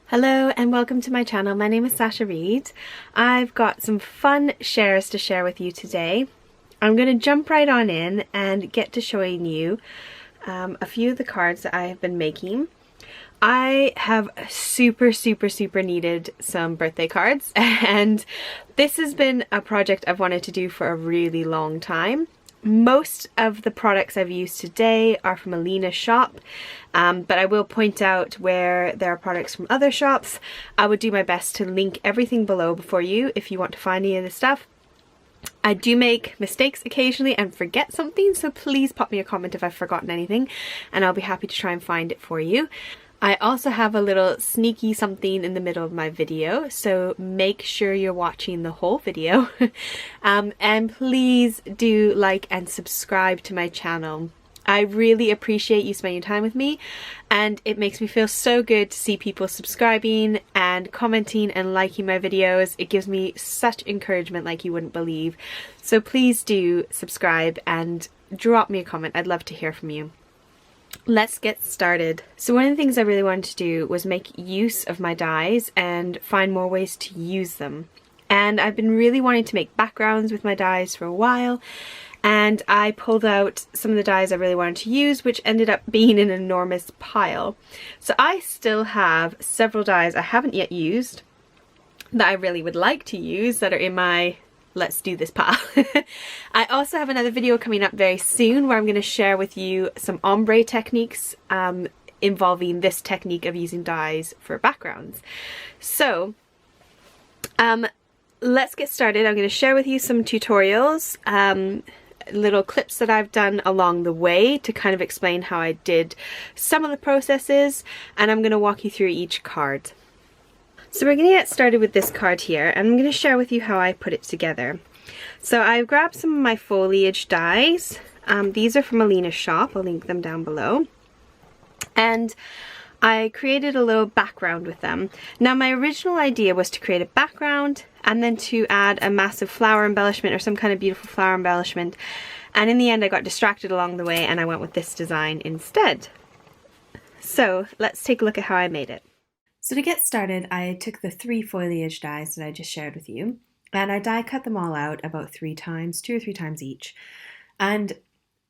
Hello and welcome to my channel. My name is Sasha Reed. I've got some fun shares to share with you today. I'm going to jump right on in and get to showing you a few of the cards that I have been making. I have super needed some birthday cards, and this has been a project I've wanted to do for a really long time. Most of the products I've used today are from Alina's shop, but I will point out where there are products from other shops. I would do my best to link everything below for you if you want to find any of this stuff. I do make mistakes occasionally and forget something, so please pop me a comment if I've forgotten anything and I'll be happy to try and find it for you. I also have a little sneaky something in the middle of my video, so make sure you're watching the whole video. And please do like and subscribe to my channel. I really appreciate you spending time with me, and it makes me feel so good to see people subscribing and commenting and liking my videos. It gives me such encouragement like you wouldn't believe. So please do subscribe and drop me a comment. I'd love to hear from you. Let's get started. So one of the things I really wanted to do was make use of my dies and find more ways to use them. And I've been really wanting to make backgrounds with my dies for a while, and I pulled out some of the dies I really wanted to use, which ended up being an enormous pile. So I still have several dies I haven't yet used that I really would like to use that are in my let's do this pile. I also have another video coming up very soon where I'm going to share with you some ombre techniques involving this technique of using dies for backgrounds. So let's get started. I'm going to share with you some tutorials, little clips that I've done along the way to kind of explain how I did some of the processes, and I'm going to walk you through each card. So we're going to get started with this card here, and I'm going to share with you how I put it together. So I've grabbed some of my Foliage dies. These are from Alina's shop. I'll link them down below. And I created a little background with them. Now my original idea was to create a background and then to add a massive flower embellishment or some kind of beautiful flower embellishment. And in the end I got distracted along the way and I went with this design instead. So let's take a look at how I made it. So to get started, I took the 3 Foliage dies that I just shared with you, and I die cut them all out about 3 times, 2 or 3 times each. And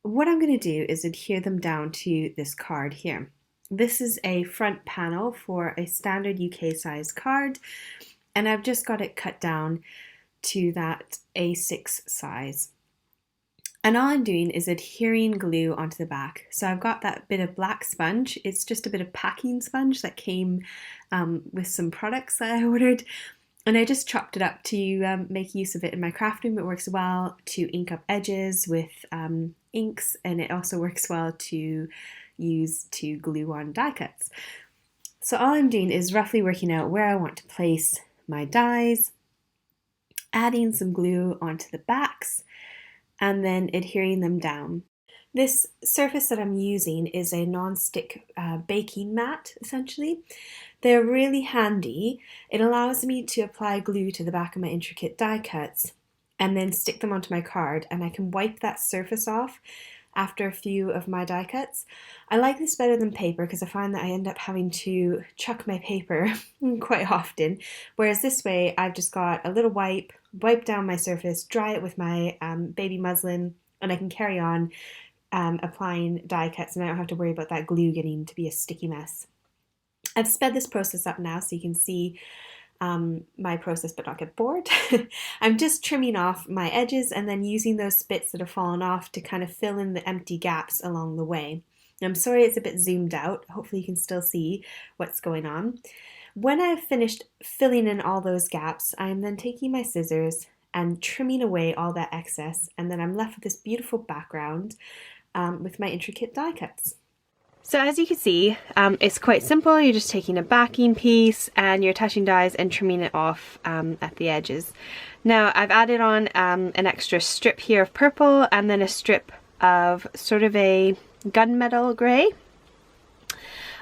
what I'm going to do is adhere them down to this card here. This is a front panel for a standard UK size card, and I've just got it cut down to that A6 size. And all I'm doing is adhering glue onto the back. So I've got that bit of black sponge. It's just a bit of packing sponge that came with some products that I ordered. And I just chopped it up to make use of it in my craft room. It works well to ink up edges with inks, and it also works well to use to glue on die cuts. So all I'm doing is roughly working out where I want to place my dies, adding some glue onto the backs, and then adhering them down. This surface that I'm using is a non-stick baking mat, essentially. They're really handy. It allows me to apply glue to the back of my intricate die cuts and then stick them onto my card, and I can wipe that surface off after a few of my die cuts. I like this better than paper because I find that I end up having to chuck my paper quite often, whereas this way I've just got a little wipe down my surface, dry it with my baby muslin, and I can carry on applying die cuts, and I don't have to worry about that glue getting to be a sticky mess. I've sped this process up now so you can see my process but not get bored. I'm just trimming off my edges and then using those spits that have fallen off to kind of fill in the empty gaps along the way. I'm sorry it's a bit zoomed out. Hopefully you can still see what's going on. When I've finished filling in all those gaps, I'm then taking my scissors and trimming away all that excess, and then I'm left with this beautiful background with my intricate die cuts. So as you can see, it's quite simple. You're just taking a backing piece and you're attaching dies and trimming it off at the edges. Now I've added on an extra strip here of purple and then a strip of sort of a gunmetal grey.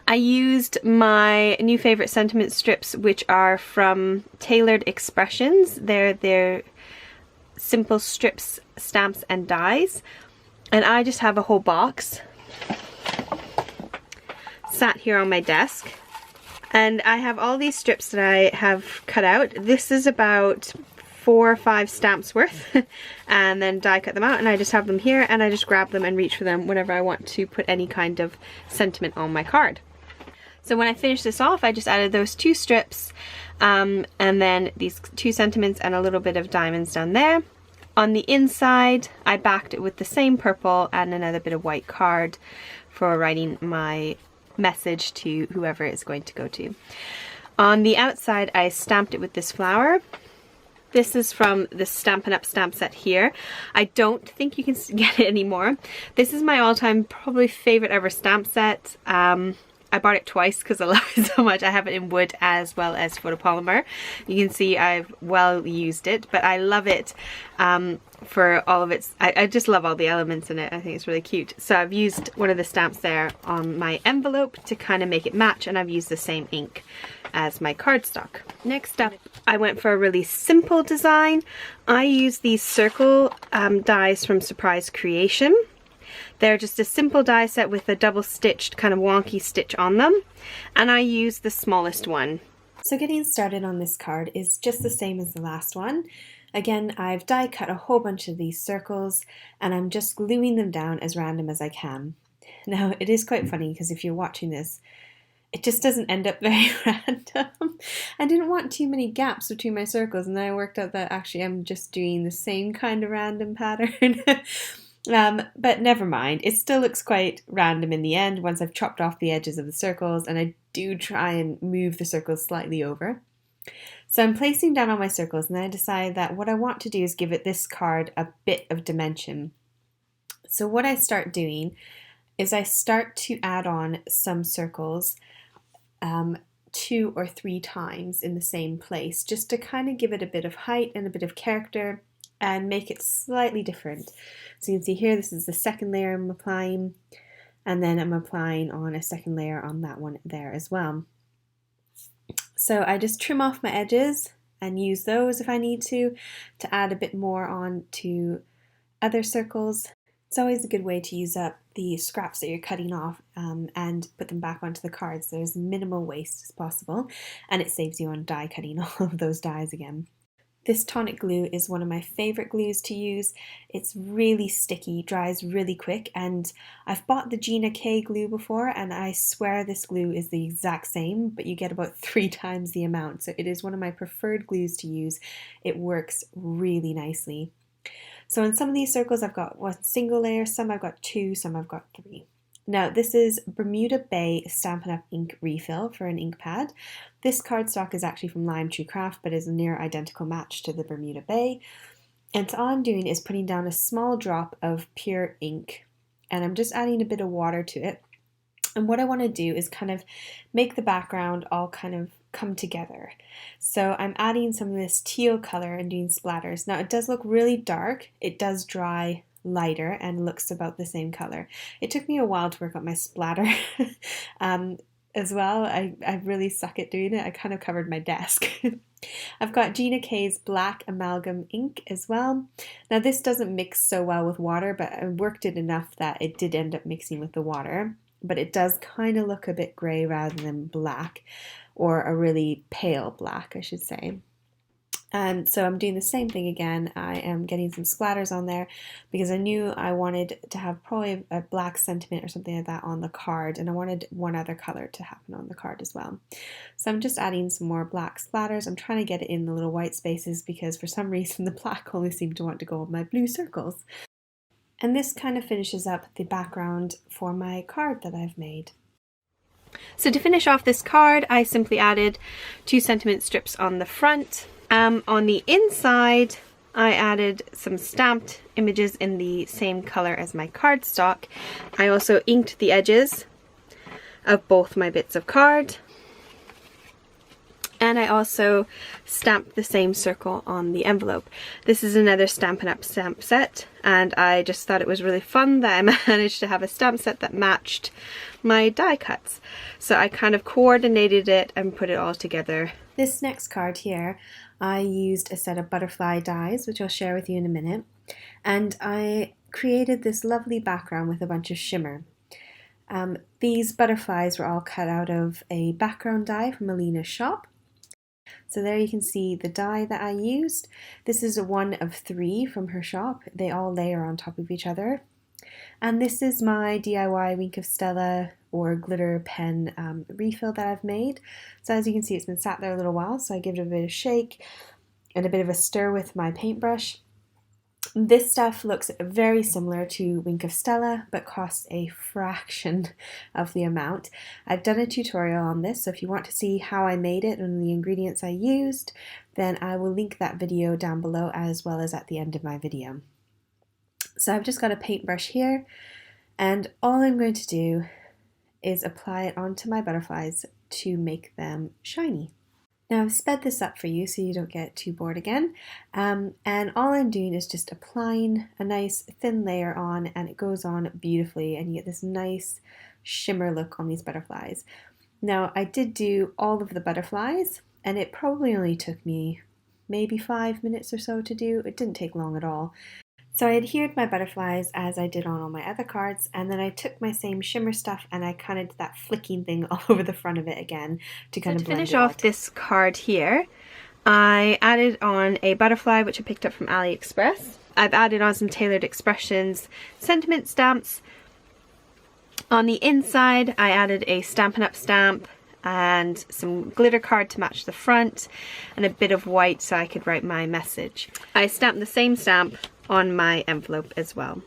I used my new favourite sentiment strips, which are from Tailored Expressions. They're simple strips, stamps and dies. And I just have a whole box sat here on my desk. And I have all these strips that I have cut out. This is about 4 or 5 stamps worth and then die cut them out, and I just have them here and I just grab them and reach for them whenever I want to put any kind of sentiment on my card. So when I finished this off, I just added those 2 strips and then these 2 sentiments and a little bit of diamonds down there. On the inside, I backed it with the same purple and another bit of white card for writing my message to whoever it's going to go to. On the outside, I stamped it with this flower. This is from the Stampin' Up! Stamp set here. I don't think you can get it anymore. This is my all-time probably favorite ever stamp set. I bought it twice because I love it so much. I have it in wood as well as photopolymer. You can see I've well used it, but I love it for all of its, I just love all the elements in it. I think it's really cute. So I've used one of the stamps there on my envelope to kind of make it match, and I've used the same ink as my cardstock. Next up, I went for a really simple design. I used these circle dies from Surprise Creation. They're just a simple die set with a double stitched kind of wonky stitch on them, and I used the smallest one. So getting started on this card is just the same as the last one. Again, I've die cut a whole bunch of these circles and I'm just gluing them down as random as I can. Now it is quite funny because if you're watching this, it just doesn't end up very random. I didn't want too many gaps between my circles, and then I worked out that actually I'm just doing the same kind of random pattern. But never mind, it still looks quite random in the end once I've chopped off the edges of the circles, and I do try and move the circles slightly over. So I'm placing down all my circles, and then I decide that what I want to do is give this card a bit of dimension. So what I start doing is I start to add on some circles 2 or 3 times in the same place, just to kind of give it a bit of height and a bit of character and make it slightly different. So you can see here, this is the second layer I'm applying, and then I'm applying on a second layer on that one there as well. So I just trim off my edges and use those if I need to add a bit more on to other circles. It's always a good way to use up the scraps that you're cutting off and put them back onto the cards. There's minimal waste as possible, and it saves you on die cutting all of those dies again. This tonic glue is one of my favorite glues to use. It's really sticky, dries really quick, and I've bought the Gina K glue before, and I swear this glue is the exact same, but you get about 3 times the amount. So it is one of my preferred glues to use. It works really nicely. So in some of these circles I've got 1 single layer, some I've got 2, some I've got 3. Now this is Bermuda Bay Stampin' Up! Ink refill for an ink pad. This cardstock is actually from Lime Tree Craft, but is a near identical match to the Bermuda Bay. And so all I'm doing is putting down a small drop of pure ink, and I'm just adding a bit of water to it. And what I want to do is kind of make the background all kind of come together. So I'm adding some of this teal color and doing splatters. Now it does look really dark, it does dry lighter and looks about the same color. It took me a while to work out my splatter as well. I really suck at doing it. I kind of covered my desk. I've got Gina K's black amalgam ink as well. Now this doesn't mix so well with water, but I worked it enough that it did end up mixing with the water, but it does kind of look a bit gray rather than black, or a really pale black, I should say. And so I'm doing the same thing again. I am getting some splatters on there because I knew I wanted to have probably a black sentiment or something like that on the card, and I wanted one other color to happen on the card as well. So I'm just adding some more black splatters. I'm trying to get it in the little white spaces because for some reason the black only seemed to want to go on my blue circles. And this kind of finishes up the background for my card that I've made. So to finish off this card, I simply added 2 sentiment strips on the front. On the inside, I added some stamped images in the same color as my cardstock. I also inked the edges of both my bits of card. And I also stamped the same circle on the envelope. This is another Stampin' Up! Stamp set, and I just thought it was really fun that I managed to have a stamp set that matched my die cuts. So I kind of coordinated it and put it all together. This next card here, I used a set of butterfly dies, which I'll share with you in a minute, and I created this lovely background with a bunch of shimmer. These butterflies were all cut out of a background die from Alina's shop. So there you can see the die that I used. This is one of 3 from her shop. They all layer on top of each other. And this is my DIY Wink of Stella or glitter pen refill that I've made. So as you can see, it's been sat there a little while, so I give it a bit of shake and a bit of a stir with my paintbrush. This stuff looks very similar to Wink of Stella, but costs a fraction of the amount. I've done a tutorial on this, so if you want to see how I made it and the ingredients I used, then I will link that video down below as well as at the end of my video. So I've just got a paintbrush here, and all I'm going to do is apply it onto my butterflies to make them shiny. Now I've sped this up for you so you don't get too bored again, and all I'm doing is just applying a nice thin layer on, and it goes on beautifully and you get this nice shimmer look on these butterflies. Now I did do all of the butterflies and it probably only took me maybe 5 minutes or so to do. It didn't take long at all. So I adhered my butterflies as I did on all my other cards, and then I took my same shimmer stuff and I kind of did that flicking thing all over the front of it again to kind of blend it out. To finish off this card here, I added on a butterfly which I picked up from AliExpress. I've added on some Tailored Expressions sentiment stamps. On the inside I added a Stampin' Up! Stamp and some glitter card to match the front and a bit of white so I could write my message. I stamped the same stamp on my envelope as well.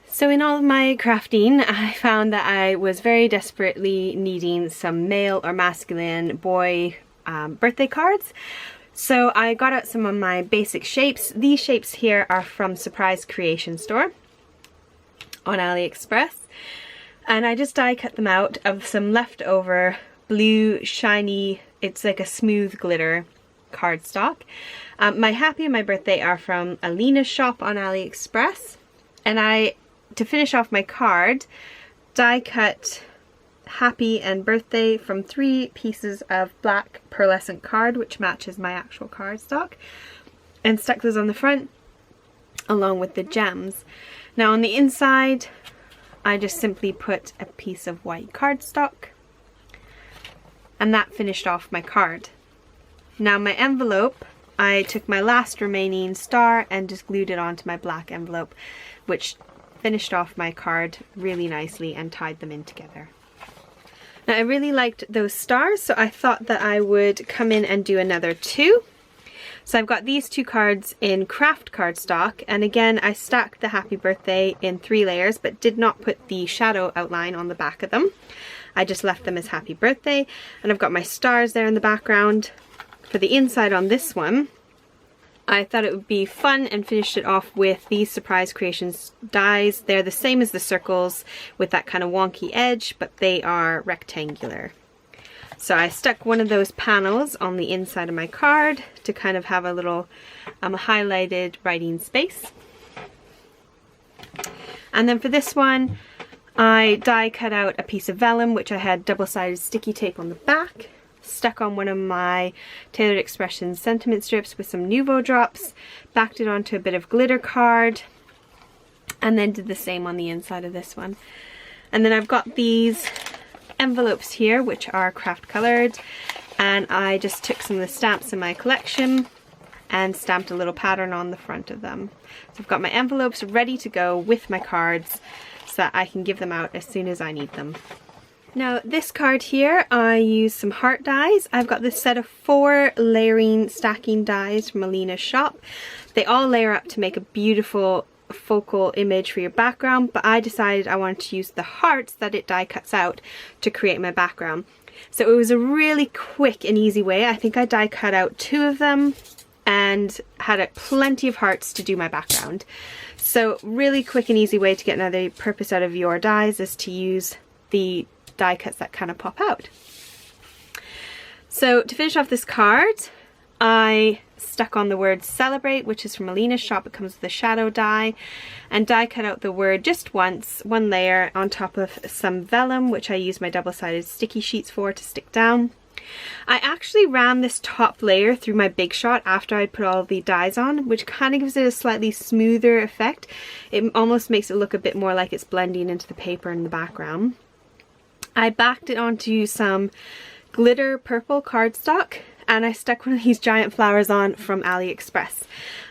So in all of my crafting, I found that I was very desperately needing some male or masculine boy birthday cards. So I got out some of my basic shapes. These shapes here are from Surprise Creation Store on AliExpress. And I just die cut them out of some leftover blue shiny, it's like a smooth glitter cardstock. My happy and my birthday are from Alina's shop on AliExpress, and I, to finish off my card, die cut happy and birthday from 3 pieces of black pearlescent card which matches my actual cardstock, and stuck those on the front along with the gems. Now on the inside I just simply put a piece of white cardstock, and that finished off my card. Now my envelope, I took my last remaining star and just glued it onto my black envelope, which finished off my card really nicely and tied them in together. Now I really liked those stars, so I thought that I would come in and do another 2. So I've got these 2 cards in craft cardstock, and again I stacked the happy birthday in 3 layers but did not put the shadow outline on the back of them. I just left them as happy birthday, and I've got my stars there in the background. For the inside on this one, I thought it would be fun and finished it off with these Surprise Creations dies. They're the same as the circles with that kind of wonky edge, but they are rectangular. So I stuck one of those panels on the inside of my card to kind of have a little highlighted writing space. And then for this one, I die cut out a piece of vellum which I had double-sided sticky tape on the back, stuck on one of my Tailored Expressions sentiment strips with some Nuvo drops, backed it onto a bit of glitter card, and then did the same on the inside of this one. And then I've got these envelopes here which are craft colored, and I just took some of the stamps in my collection and stamped a little pattern on the front of them. So I've got my envelopes ready to go with my cards so that I can give them out as soon as I need them. Now this card here, I used some heart dies. I've got this set of 4 layering stacking dies from Alina's shop. They all layer up to make a beautiful focal image for your background, but I decided I wanted to use the hearts that it die cuts out to create my background. So it was a really quick and easy way. I think I die cut out 2 of them and had plenty of hearts to do my background. So really quick and easy way to get another purpose out of your dies is to use the die cuts that kind of pop out. So to finish off this card, I stuck on the word celebrate, which is from Alina's shop. It comes with a shadow die, and die cut out the word just once, 1 layer on top of some vellum, which I used my double-sided sticky sheets for to stick down. I actually ran this top layer through my Big Shot after I'd put all the dies on, which kind of gives it a slightly smoother effect. It almost makes it look a bit more like it's blending into the paper in the background. I backed it onto some glitter purple cardstock, and I stuck one of these giant flowers on from AliExpress.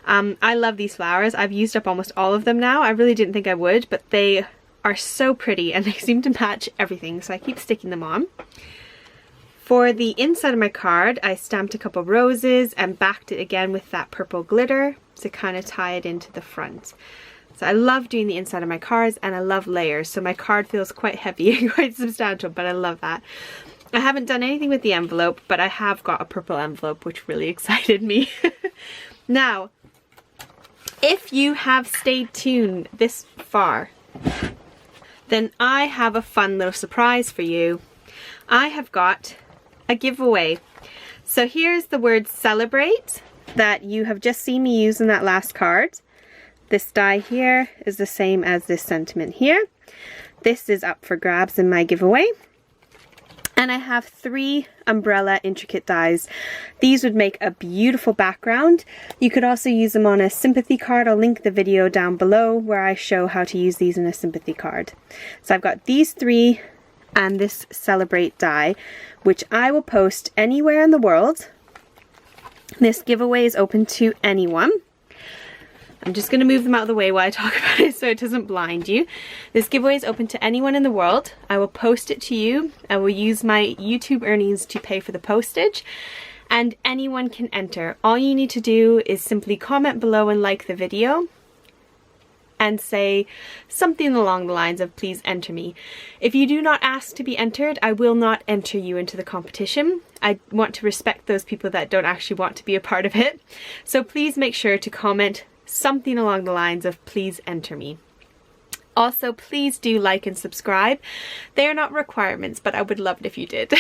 I love these flowers. I've used up almost all of them now. I really didn't think I would, but they are so pretty and they seem to match everything, so I keep sticking them on. For the inside of my card, I stamped a couple roses and backed it again with that purple glitter to kind of tie it into the front. So I love doing the inside of my cards, and I love layers, so my card feels quite heavy and quite substantial, but I love that. I haven't done anything with the envelope, but I have got a purple envelope, which really excited me. Now, if you have stayed tuned this far, then I have a fun little surprise for you. I have got a giveaway. So here's the word celebrate that you have just seen me use in that last card. This die here is the same as this sentiment here. This is up for grabs in my giveaway. And I have 3 umbrella intricate dies. These would make a beautiful background. You could also use them on a sympathy card. I'll link the video down below where I show how to use these in a sympathy card. So I've got these 3 and this celebrate die, which I will post anywhere in the world. This giveaway is open to anyone. I'm just going to move them out of the way while I talk about it so it doesn't blind you. This giveaway is open to anyone in the world. I will post it to you. I will use my YouTube earnings to pay for the postage, and anyone can enter. All you need to do is simply comment below and like the video and say something along the lines of please enter me. If you do not ask to be entered, I will not enter you into the competition. I want to respect those people that don't actually want to be a part of it. So please make sure to comment something along the lines of please enter me. Also, please do like and subscribe. They are not requirements, but I would love it if you did.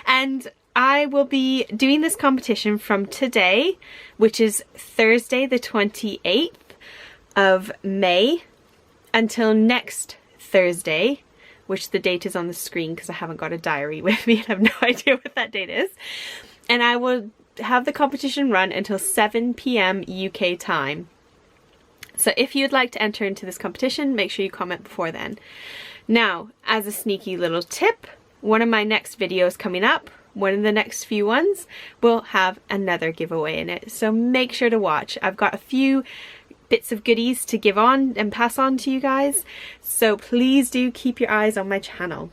And I will be doing this competition from today, which is Thursday the 28th of May, until next Thursday, which the date is on the screen because I haven't got a diary with me and I have no idea what that date is. And I will have the competition run until 7 p.m. UK time. So if you'd like to enter into this competition, make sure you comment before then. Now, as a sneaky little tip, one of my next videos coming up, one of the next few ones, will have another giveaway in it. So make sure to watch. I've got a few bits of goodies to give on and pass on to you guys. So please do keep your eyes on my channel.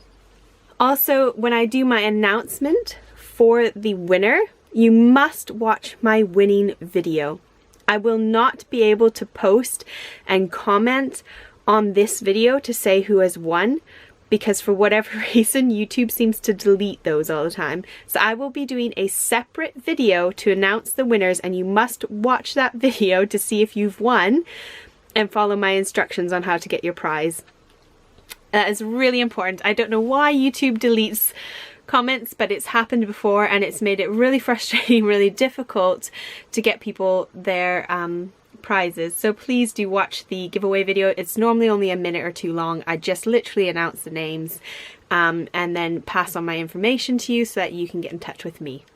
Also, when I do my announcement for the winner, you must watch my winning video. I will not be able to post and comment on this video to say who has won, because for whatever reason YouTube seems to delete those all the time. So I will be doing a separate video to announce the winners, and you must watch that video to see if you've won and follow my instructions on how to get your prize. That is really important. I don't know why YouTube deletes comments, but it's happened before and it's made it really frustrating, really difficult to get people their prizes. So please do watch the giveaway video. It's normally only a minute or 2 long. I just literally announce the names and then pass on my information to you so that you can get in touch with me.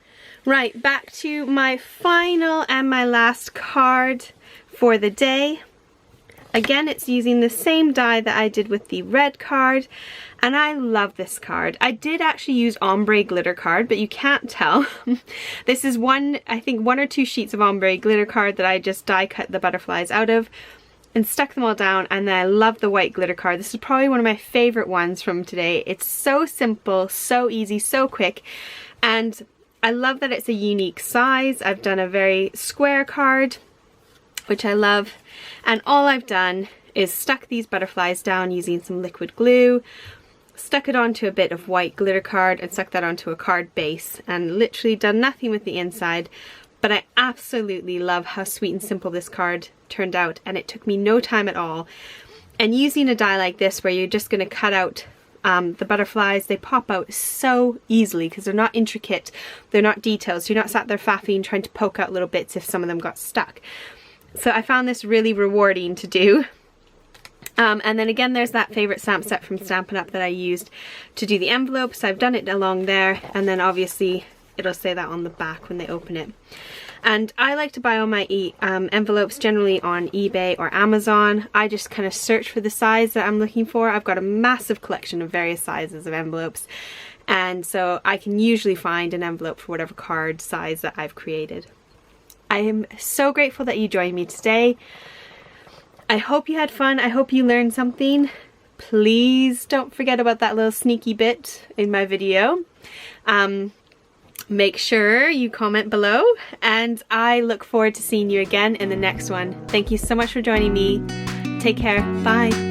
Right, back to my final and my last card for the day. Again, it's using the same die that I did with the red card, and I love this card. I did actually use ombre glitter card, but you can't tell. This is I think one or two sheets of ombre glitter card that I just die cut the butterflies out of and stuck them all down, and then I love the white glitter card. This is probably one of my favorite ones from today. It's so simple, so easy, so quick, and I love that it's a unique size. I've done a very square card, which I love, and all I've done is stuck these butterflies down using some liquid glue, stuck it onto a bit of white glitter card and stuck that onto a card base, and literally done nothing with the inside. But I absolutely love how sweet and simple this card turned out, and it took me no time at all. And using a die like this where you're just going to cut out the butterflies, they pop out so easily because they're not intricate, they're not detailed, so you're not sat there faffing trying to poke out little bits if some of them got stuck. So I found this really rewarding to do. And then again, there's that favorite stamp set from Stampin' Up! That I used to do the envelope, so I've done it along there, and then obviously it'll say that on the back when they open it. And I like to buy all my envelopes generally on eBay or Amazon. I just kind of search for the size that I'm looking for. I've got a massive collection of various sizes of envelopes, and so I can usually find an envelope for whatever card size that I've created. I am so grateful that you joined me today. I hope you had fun. I hope you learned something. Please don't forget about that little sneaky bit in my video. Make sure you comment below, and I look forward to seeing you again in the next one. Thank you so much for joining me. Take care. Bye.